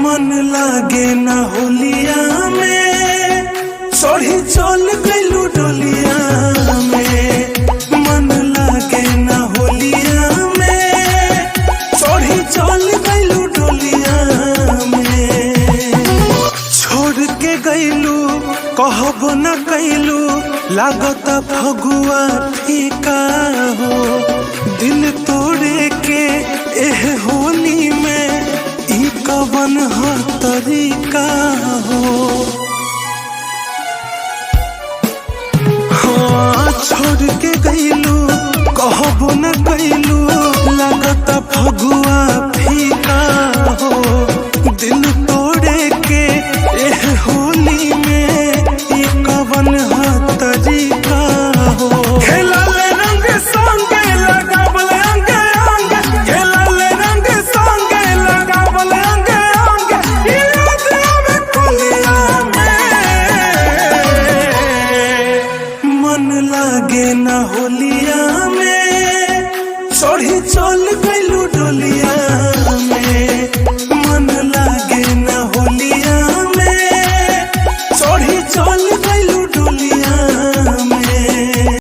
मन लागे ना होलिया में चढ़ी चल गइलू डोलिया में। मन लागे ना होलिया में चढ़ी चल गइलू डोलिया में। छोड़ के गइलू कहब न कइलू लागत फगुआ फीका हो। दिल तोड़े के एह होली में ई कवन ह तरीका हो। हाँ छोड़ के गइलू कहब न कइलू लागत फगुआ